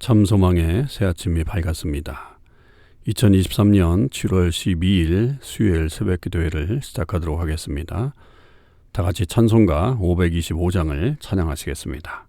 참 소망의 새 아침이 밝았습니다. 2023년 7월 12일 수요일 새벽 기도회를 시작하도록 하겠습니다. 다 같이 찬송가 525장을 찬양하시겠습니다.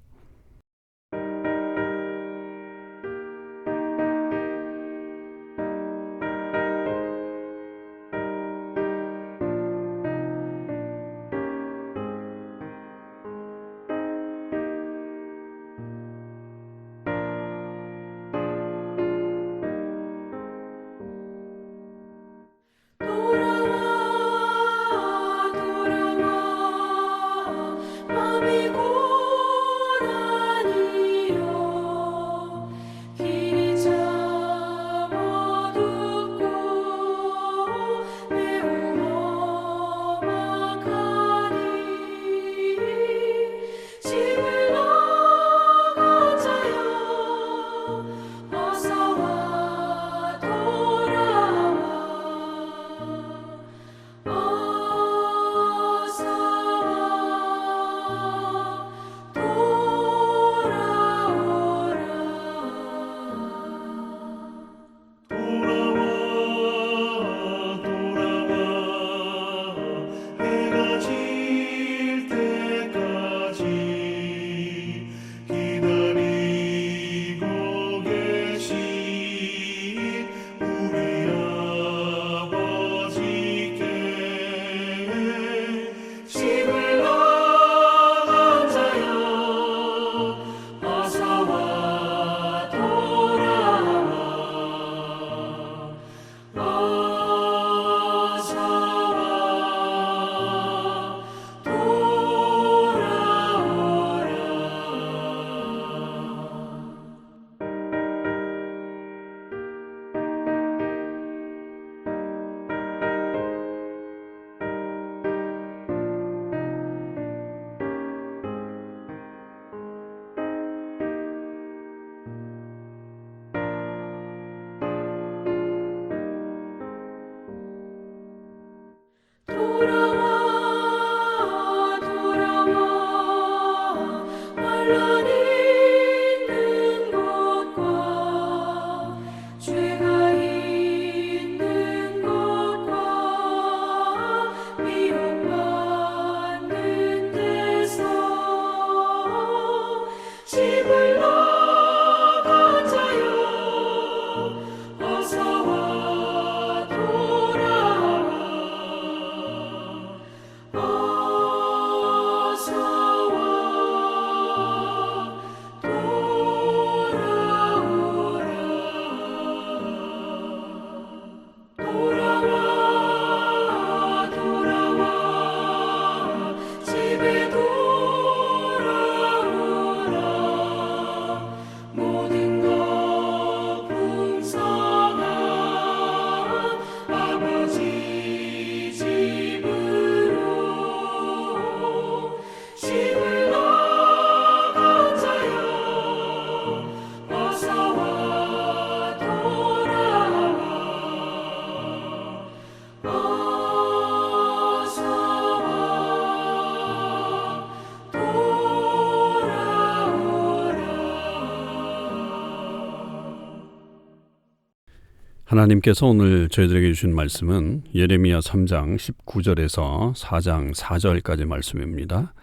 하나님께서 오늘 저희들에게 주신 말씀은 예레미야 3장 19절에서 4장 4절까지 말씀입니다.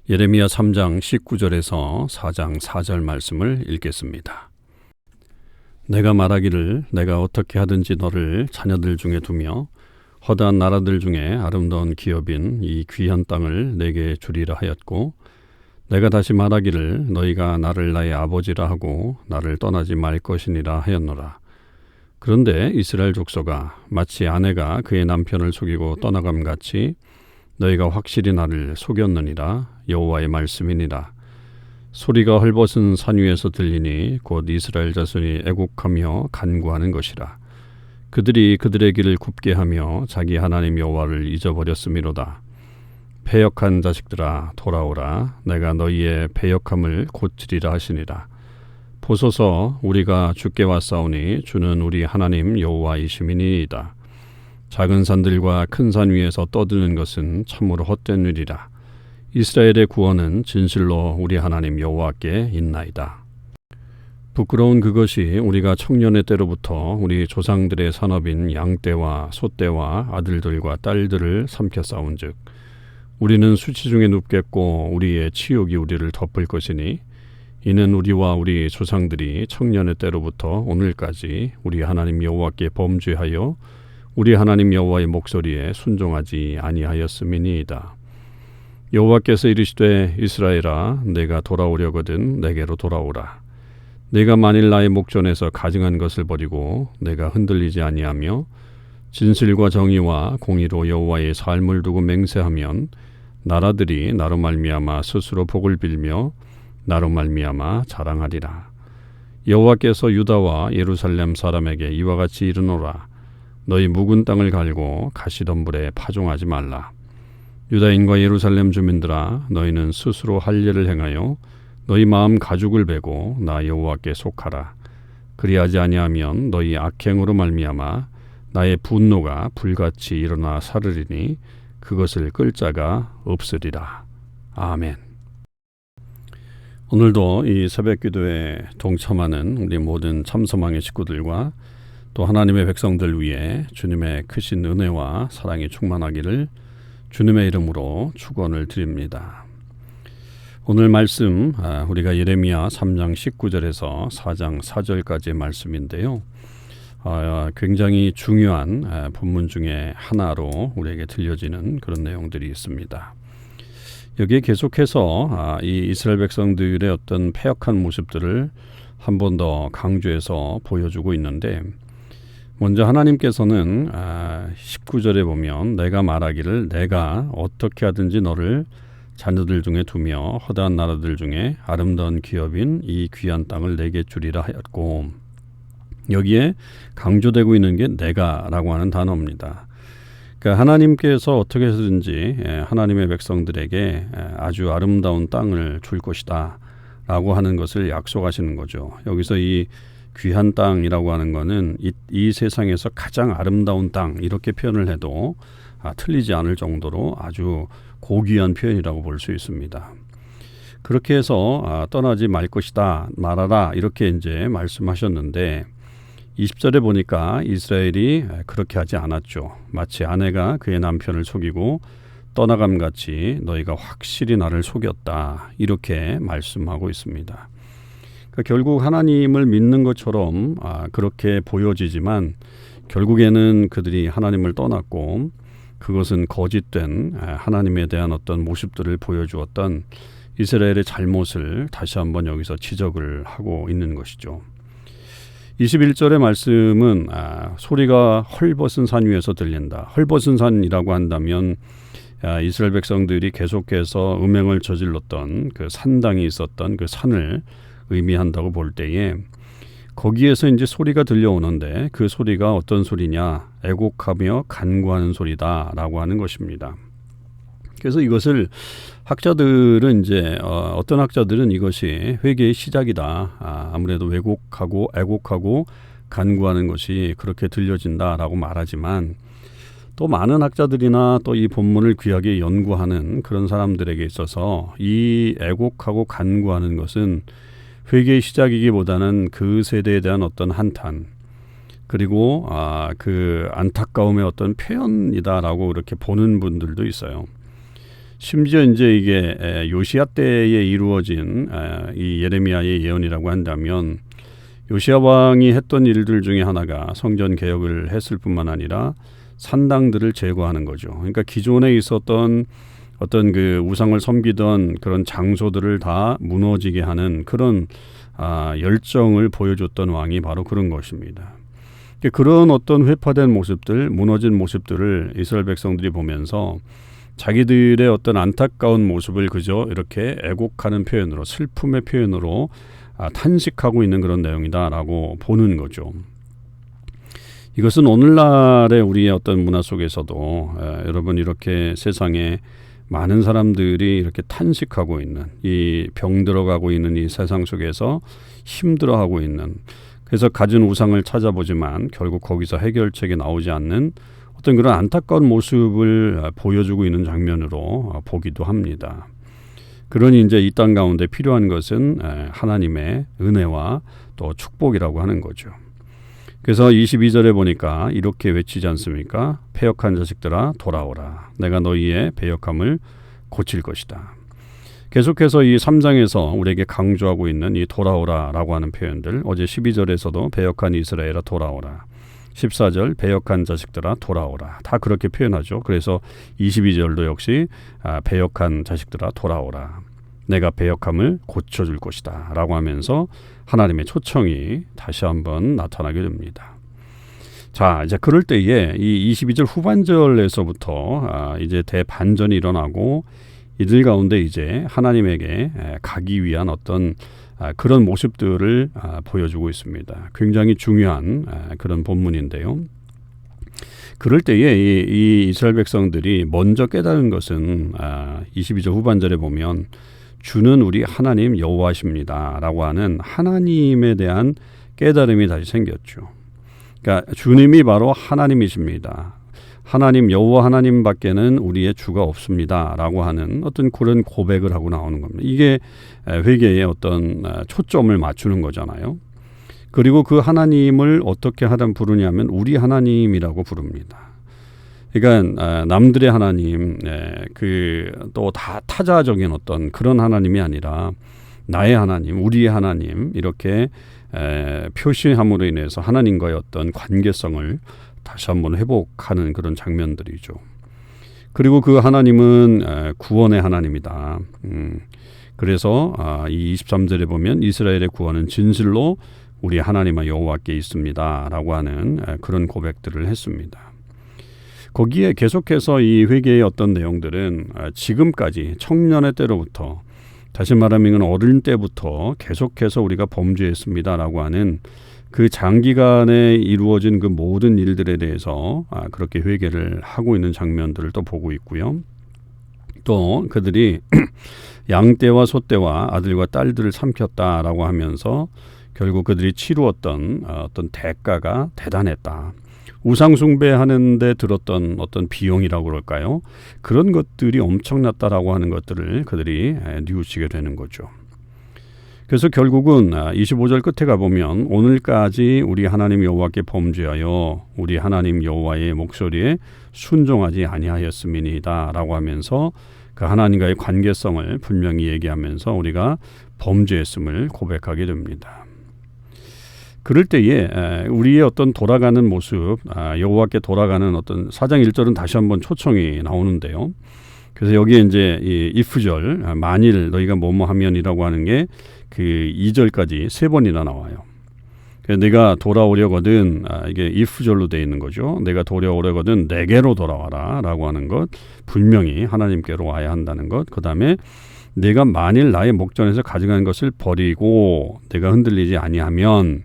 예레미야 3장 19절에서 4장 4절 말씀을 읽겠습니다. 내가 말하기를 내가 어떻게 하든지 너를 자녀들 중에 두며 허다한 나라들 중에 아름다운 기업인 이 귀한 땅을 내게 주리라 하였고, 내가 다시 말하기를 너희가 나를 나의 아버지라 하고 나를 떠나지 말 것이니라 하였노라. 그런데 이스라엘 족속아, 마치 아내가 그의 남편을 속이고 떠나감같이 너희가 확실히 나를 속였느니라. 여호와의 말씀이니라. 소리가 헐벗은 산 위에서 들리니 곧 이스라엘 자손이 애곡하며 간구하는 것이라. 그들이 그들의 길을 굽게 하며 자기 하나님 여호와를 잊어버렸음이로다. 패역한 자식들아, 돌아오라. 내가 너희의 패역함을 고치리라 하시니라. 보소서, 우리가 주께 왔사오니 주는 우리 하나님 여호와이심이니이다. 작은 산들과 큰 산 위에서 떠드는 것은 참으로 헛된 일이라. 이스라엘의 구원은 진실로 우리 하나님 여호와께 있나이다. 부끄러운 그것이 우리가 청년의 때로부터 우리 조상들의 산업인 양떼와 소떼와 아들들과 딸들을 삼켜 싸운즉 우리는 수치 중에 눕겠고 우리의 치욕이 우리를 덮을 것이니 이는 우리와 우리 조상들이 청년의 때로부터 오늘까지 우리 하나님 여호와께 범죄하여 우리 하나님 여호와의 목소리에 순종하지 아니하였음이니이다. 여호와께서 이르시되 이스라엘아 내가 돌아오려거든 내게로 돌아오라. 내가 만일 나의 목전에서 가증한 것을 버리고 내가 흔들리지 아니하며 진실과 정의와 공의로 여호와의 삶을 두고 맹세하면 나라들이 나로 말미암아 스스로 복을 빌며 나로 말미암아 자랑하리라. 여호와께서 유다와 예루살렘 사람에게 이와 같이 이르노라. 너희 묵은 땅을 갈고 가시덤불에 파종하지 말라. 유다인과 예루살렘 주민들아 너희는 스스로 할 일을 행하여 너희 마음 가죽을 베고 나 여호와께 속하라. 그리하지 아니하면 너희 악행으로 말미암아 나의 분노가 불같이 일어나 사르리니 그것을 끌 자가 없으리라. 아멘. 오늘도 이 새벽 기도에 동참하는 우리 모든 참소망의 식구들과 또 하나님의 백성들 위해 주님의 크신 은혜와 사랑이 충만하기를 주님의 이름으로 축원을 드립니다. 오늘 말씀 우리가 예레미야 3장 19절에서 4장 4절까지의 말씀인데요. 굉장히 중요한 본문 중에 하나로 우리에게 들려지는 그런 내용들이 있습니다. 여기에 계속해서 이 이스라엘 백성들의 어떤 패역한 모습들을 한 번 더 강조해서 보여주고 있는데 먼저 하나님께서는 19절에 보면 내가 말하기를 내가 어떻게 하든지 너를 자녀들 중에 두며 허다한 나라들 중에 아름다운 기업인 이 귀한 땅을 내게 주리라 하였고 여기에 강조되고 있는 게 내가라고 하는 단어입니다. 그러니까 하나님께서 어떻게 해서든지 하나님의 백성들에게 아주 아름다운 땅을 줄 것이다 라고 하는 것을 약속하시는 거죠. 여기서 이 귀한 땅이라고 하는 것은 이 세상에서 가장 아름다운 땅 이렇게 표현을 해도 틀리지 않을 정도로 아주 고귀한 표현이라고 볼 수 있습니다. 그렇게 해서 떠나지 말 것이다 말아라 이렇게 이제 말씀하셨는데 20절에 보니까 이스라엘이 그렇게 하지 않았죠. 마치 아내가 그의 남편을 속이고 떠나감같이 너희가 확실히 나를 속였다 이렇게 말씀하고 있습니다. 그러니까 결국 하나님을 믿는 것처럼 그렇게 보여지지만 결국에는 그들이 하나님을 떠났고 그것은 거짓된 하나님에 대한 어떤 모습들을 보여주었던 이스라엘의 잘못을 다시 한번 여기서 지적을 하고 있는 것이죠. 21절의 말씀은 소리가 헐벗은 산 위에서 들린다. 헐벗은 산이라고 한다면 이스라엘 백성들이 계속해서 음행을 저질렀던 그 산당이 있었던 그 산을 의미한다고 볼 때에 거기에서 이제 소리가 들려오는데 그 소리가 어떤 소리냐? 애곡하며 간구하는 소리다라고 하는 것입니다. 그래서 이것을 학자들은 이제 어떤 학자들은 이것이 회개의 시작이다. 아무래도 왜곡하고 애곡하고 간구하는 것이 그렇게 들려진다라고 말하지만 또 많은 학자들이나 또 이 본문을 귀하게 연구하는 그런 사람들에게 있어서 이 애곡하고 간구하는 것은 회개의 시작이기보다는 그 세대에 대한 어떤 한탄 그리고 그 안타까움의 어떤 표현이다라고 이렇게 보는 분들도 있어요. 심지어 이제 이게 요시야 때에 이루어진 이 예레미야의 예언이라고 한다면 요시야 왕이 했던 일들 중에 하나가 성전 개혁을 했을 뿐만 아니라 산당들을 제거하는 거죠. 그러니까 기존에 있었던 어떤 그 우상을 섬기던 그런 장소들을 다 무너지게 하는 그런 열정을 보여줬던 왕이 바로 그런 것입니다. 그런 어떤 회파된 모습들, 무너진 모습들을 이스라엘 백성들이 보면서 자기들의 어떤 안타까운 모습을 그저 이렇게 애곡하는 표현으로 슬픔의 표현으로 탄식하고 있는 그런 내용이다라고 보는 거죠. 이것은 오늘날의 우리의 어떤 문화 속에서도 여러분 이렇게 세상에 많은 사람들이 이렇게 탄식하고 있는 이 병들어가고 있는 이 세상 속에서 힘들어하고 있는 그래서 가진 우상을 찾아보지만 결국 거기서 해결책이 나오지 않는 어떤 그런 안타까운 모습을 보여주고 있는 장면으로 보기도 합니다. 그러니 이제 이 땅 가운데 필요한 것은 하나님의 은혜와 또 축복이라고 하는 거죠. 그래서 22절에 보니까 이렇게 외치지 않습니까? 패역한 자식들아 돌아오라. 내가 너희의 패역함을 고칠 것이다. 계속해서 이 3장에서 우리에게 강조하고 있는 이 돌아오라라고 하는 표현들, 어제 12절에서도 패역한 이스라엘아 돌아오라, 14절 패역한 자식들아 돌아오라, 다 그렇게 표현하죠. 그래서 22절도 역시 패역한 자식들아 돌아오라, 내가 패역함을 고쳐줄 것이다 라고 하면서 하나님의 초청이 다시 한번 나타나게 됩니다. 자, 이제 그럴 때에 이 22절 후반절에서부터 이제 대반전이 일어나고 이들 가운데 이제 하나님에게 가기 위한 어떤 그런 모습들을 보여주고 있습니다. 굉장히 중요한 그런 본문인데요. 그럴 때에 이 이스라엘 백성들이 먼저 깨달은 것은 22절 후반절에 보면 주는 우리 하나님 여호와십니다 라고 하는 하나님에 대한 깨달음이 다시 생겼죠. 그러니까 주님이 바로 하나님이십니다. 하나님 여호와 하나님밖에는 우리의 주가 없습니다 라고 하는 어떤 그런 고백을 하고 나오는 겁니다. 이게 회개의 어떤 초점을 맞추는 거잖아요. 그리고 그 하나님을 어떻게 하든 부르냐면 우리 하나님이라고 부릅니다. 그러니까 남들의 하나님, 그 또 다 타자적인 어떤 그런 하나님이 아니라 나의 하나님, 우리의 하나님 이렇게 표시함으로 인해서 하나님과의 어떤 관계성을 다시 한번 회복하는 그런 장면들이죠. 그리고 그 하나님은 구원의 하나님이다. 그래서 이 23절에 보면 이스라엘의 구원은 진실로 우리 하나님의 여호와께 있습니다 라고 하는 그런 고백들을 했습니다. 거기에 계속해서 이 회개의 어떤 내용들은 지금까지 청년의 때로부터, 다시 말하면 어린 때부터 계속해서 우리가 범죄했습니다라고 하는 그 장기간에 이루어진 그 모든 일들에 대해서 그렇게 회개를 하고 있는 장면들을 또 보고 있고요. 또 그들이 양떼와 소떼와 아들과 딸들을 삼켰다라고 하면서 결국 그들이 치루었던 어떤 대가가 대단했다. 우상 숭배하는 데 들었던 어떤 비용이라고 그럴까요? 그런 것들이 엄청났다라고 하는 것들을 그들이 뉘우치게 되는 거죠. 그래서 결국은 25절 끝에 가보면 오늘까지 우리 하나님 여호와께 범죄하여 우리 하나님 여호와의 목소리에 순종하지 아니하였음이니이다 라고 하면서 그 하나님과의 관계성을 분명히 얘기하면서 우리가 범죄했음을 고백하게 됩니다. 그럴 때에 우리의 어떤 돌아가는 모습, 여호와께 돌아가는 어떤 4장 1절은 다시 한번 초청이 나오는데요. 그래서 여기에 이제 이 if절, 만일 너희가 뭐뭐 하면이라고 하는 게 그 2절까지 3번이나 나와요. 내가 돌아오려거든, 이게 if절로 되어 있는 거죠. 내가 돌아오려거든 내게로 돌아와라 라고 하는 것, 분명히 하나님께로 와야 한다는 것. 그 다음에 내가 만일 나의 목전에서 가져간 것을 버리고 내가 흔들리지 아니하면,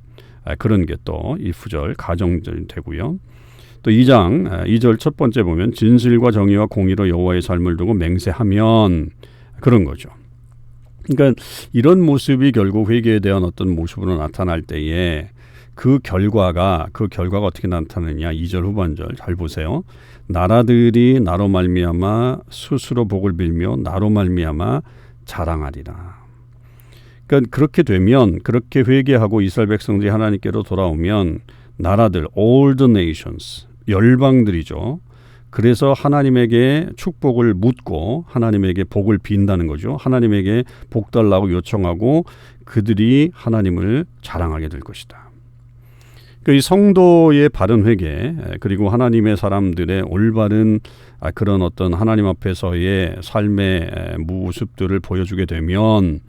그런 게 또 if절 가정절이 되고요. 또 2장 2절 첫 번째 보면 진실과 정의와 공의로 여호와의 삶을 두고 맹세하면, 그런 거죠. 그러니까 이런 모습이 결국 회개에 대한 어떤 모습으로 나타날 때에 그 결과가 어떻게 나타나느냐. 2절 후반절 잘 보세요. 나라들이 나로 말미암아 스스로 복을 빌며 나로 말미암아 자랑하리라. 그러니까 그렇게 되면, 그렇게 회개하고 이스라엘 백성들이 하나님께로 돌아오면 나라들, all the nations, 열방들이죠. 그래서 하나님에게 축복을 묻고 하나님에게 복을 빈다는 거죠. 하나님에게 복 달라고 요청하고 그들이 하나님을 자랑하게 될 것이다. 그러니까 이 성도의 바른 회개, 그리고 하나님의 사람들의 올바른 그런 어떤 하나님 앞에서의 삶의 모습들을 보여주게 되면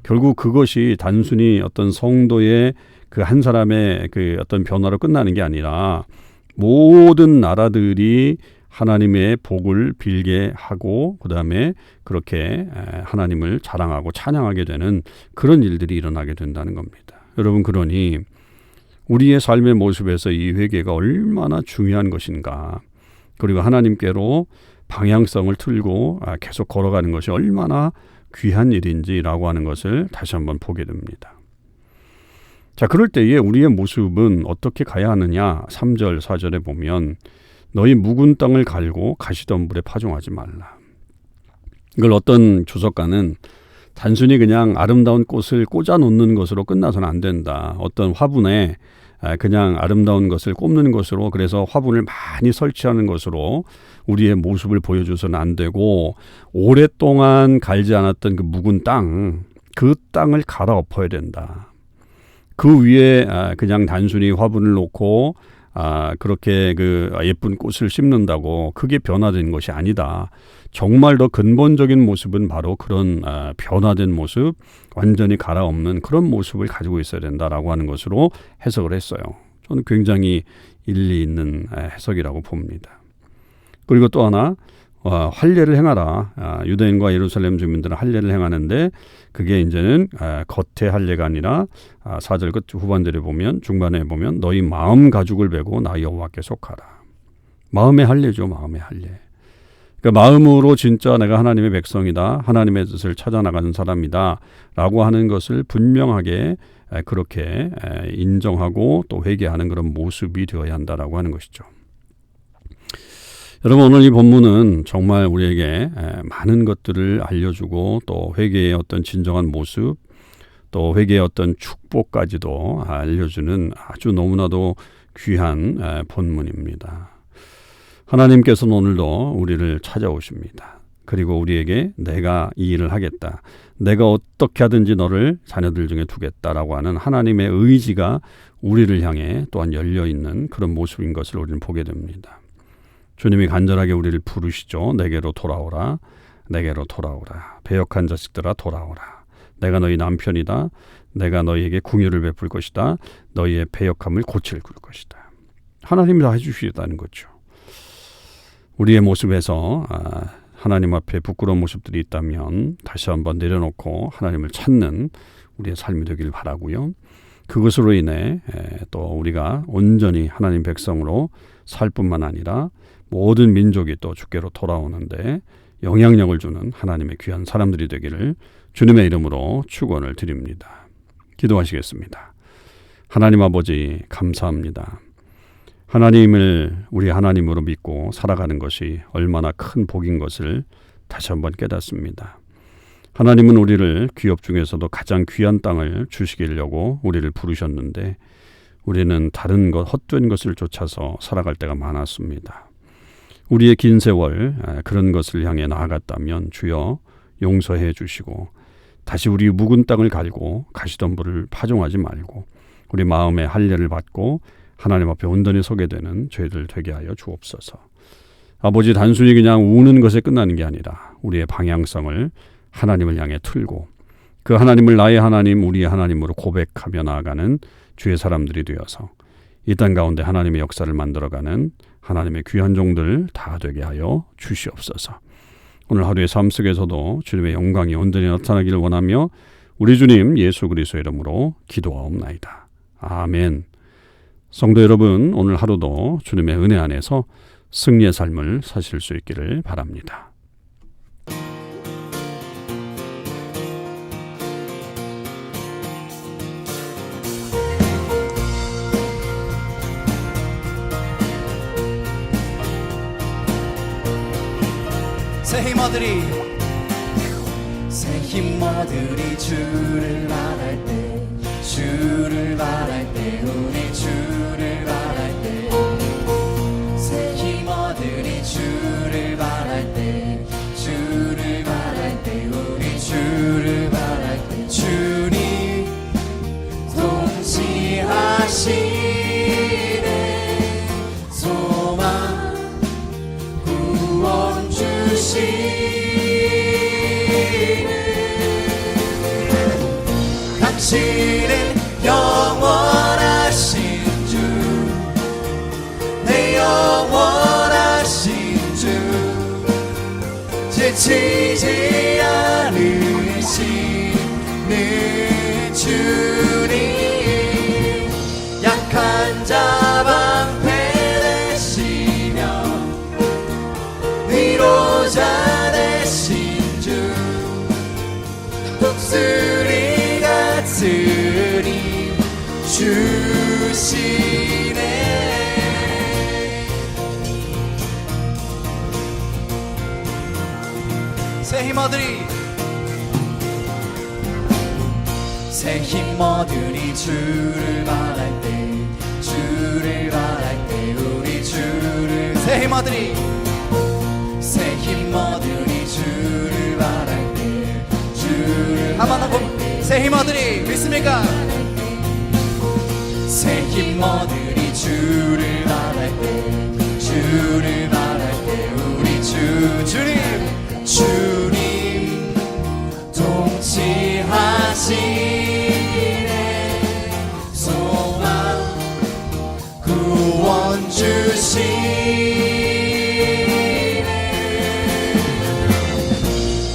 결국 그것이 단순히 어떤 성도의 그 한 사람의 그 어떤 변화로 끝나는 게 아니라 모든 나라들이 하나님의 복을 빌게 하고 그 다음에 그렇게 하나님을 자랑하고 찬양하게 되는 그런 일들이 일어나게 된다는 겁니다. 여러분, 그러니 우리의 삶의 모습에서 이 회개가 얼마나 중요한 것인가, 그리고 하나님께로 방향성을 틀고 계속 걸어가는 것이 얼마나 귀한 일인지라고 하는 것을 다시 한번 보게 됩니다. 자, 그럴 때에 우리의 모습은 어떻게 가야 하느냐. 3절 4절에 보면 너희 묵은 땅을 갈고 가시덤불에 파종하지 말라. 이걸 어떤 주석가는 단순히 그냥 아름다운 꽃을 꽂아 놓는 것으로 끝나서는 안 된다. 어떤 화분에 그냥 아름다운 것을 꼽는 것으로, 그래서 화분을 많이 설치하는 것으로 우리의 모습을 보여줘서는 안 되고, 오랫동안 갈지 않았던 그 묵은 땅, 그 땅을 갈아엎어야 된다. 그 위에 그냥 단순히 화분을 놓고 그렇게 그 예쁜 꽃을 심는다고 그게 변화된 것이 아니다. 정말 더 근본적인 모습은 바로 그런 변화된 모습, 완전히 갈아엎는 그런 모습을 가지고 있어야 된다라고 하는 것으로 해석을 했어요. 저는 굉장히 일리 있는 해석이라고 봅니다. 그리고 또 하나, 할례를 행하라. 유대인과 예루살렘 주민들은 할례를 행하는데 그게 이제는 겉의 할례가 아니라 4절 끝 후반절에 보면, 중반에 보면 너희 마음 가죽을 베고 나 여호와께 속하라. 마음의 할례죠. 마음의 할례. 그러니까 마음으로 진짜 내가 하나님의 백성이다, 하나님의 뜻을 찾아나가는 사람이다 라고 하는 것을 분명하게 그렇게 인정하고 또 회개하는 그런 모습이 되어야 한다라고 하는 것이죠. 여러분, 오늘 이 본문은 정말 우리에게 많은 것들을 알려주고 또 회개의 어떤 진정한 모습, 또 회개의 어떤 축복까지도 알려주는 아주 너무나도 귀한 본문입니다. 하나님께서는 오늘도 우리를 찾아오십니다. 그리고 우리에게 내가 이 일을 하겠다, 내가 어떻게 하든지 너를 자녀들 중에 두겠다라고 하는 하나님의 의지가 우리를 향해 또한 열려있는 그런 모습인 것을 우리는 보게 됩니다. 주님이 간절하게 우리를 부르시죠. 내게로 돌아오라, 내게로 돌아오라. 배역한 자식들아 돌아오라. 내가 너희 남편이다. 내가 너희에게 긍휼을 베풀 것이다. 너희의 배역함을 고칠 것이다. 하나님이 다 해주시겠다는 거죠. 우리의 모습에서 하나님 앞에 부끄러운 모습들이 있다면 다시 한번 내려놓고 하나님을 찾는 우리의 삶이 되길 바라고요. 그것으로 인해 또 우리가 온전히 하나님 백성으로 살 뿐만 아니라 모든 민족이 또 주께로 돌아오는데 영향력을 주는 하나님의 귀한 사람들이 되기를 주님의 이름으로 축원을 드립니다. 기도하시겠습니다. 하나님 아버지, 감사합니다. 하나님을 우리 하나님으로 믿고 살아가는 것이 얼마나 큰 복인 것을 다시 한번 깨닫습니다. 하나님은 우리를 귀업 중에서도 가장 귀한 땅을 주시려고 우리를 부르셨는데 우리는 다른 것, 헛된 것을 쫓아서 살아갈 때가 많았습니다. 우리의 긴 세월 그런 것을 향해 나아갔다면 주여 용서해 주시고 다시 우리 묵은 땅을 갈고 가시덤불을 파종하지 말고 우리 마음의 할례를 받고 하나님 앞에 온전히 서게 되는 저희들 되게 하여 주옵소서. 아버지, 단순히 그냥 우는 것에 끝나는 게 아니라 우리의 방향성을 하나님을 향해 틀고 그 하나님을 나의 하나님, 우리의 하나님으로 고백하며 나아가는 주의 사람들이 되어서 이 땅 가운데 하나님의 역사를 만들어가는 하나님의 귀한 종들 다 되게 하여 주시옵소서. 오늘 하루의 삶 속에서도 주님의 영광이 온전히 나타나기를 원하며 우리 주님 예수 그리스도의 이름으로 기도하옵나이다. 아멘. 성도 여러분, 오늘 하루도 주님의 은혜 안에서 승리의 삶을 사실 수 있기를 바랍니다. 새 힘어들이 주를 바랄 때, 주를 바랄 때, 우리 주를 바랄 때, 새 힘어들이 주를 바랄 때, 주를 바랄 때, 우리 주를 바랄 때, 주님 통치하시네, 소망 구원 주시네. 당신은 영원하신 주, 내 영원하신 주, 지치지 않으시는 주님, 약한 자 방패 되시며 위로자 되신 주, 독수리 같으니 주시네. 새 힘어들이 새 힘 얻으리 주를 바랄 때 주를 바랄 때 우리 주를 새 힘 얻으리 새 힘 얻으리 주를 바랄 때 주를 한 번 더 새 힘 얻으리 믿습니까? 새 힘 얻으리 주를 바랄 때 주를 바랄 때 우리 주님 통치하시네 소망 구원 주시네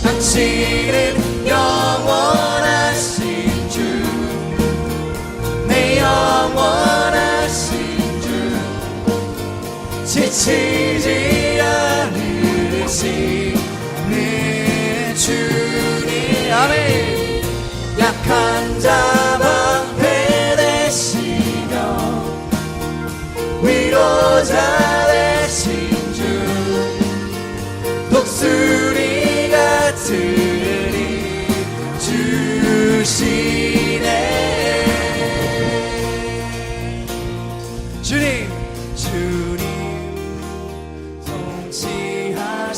당신은 영원하신 주 내 영원하신 주 지치지 않으시는 주님 아멘 약한 자 방패 되시며 위로자 되신 주 독수리 같으리 주시네 주님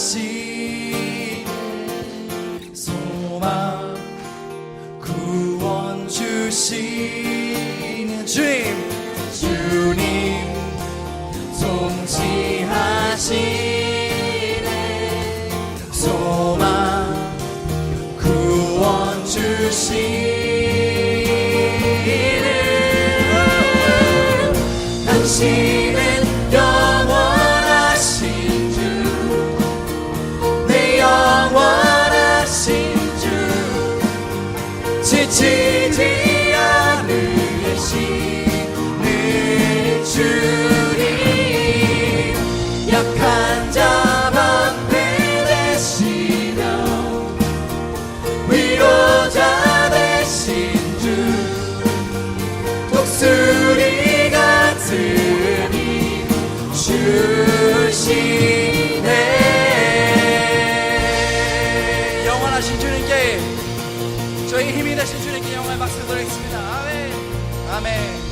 통치하시네 소망 구원 주시는 주님 통치하시네 소망 구원 주시는 당신은 영원하신 주 내 영원하신 주 지치지 않으시는 주님 약한 자 방패 되시며 위로자 되신 주 독수리 같으니 주시네 영원하신 주님께 저희 힘이 되신 주님께 영광의 박수 드리겠습니다 아멘 아멘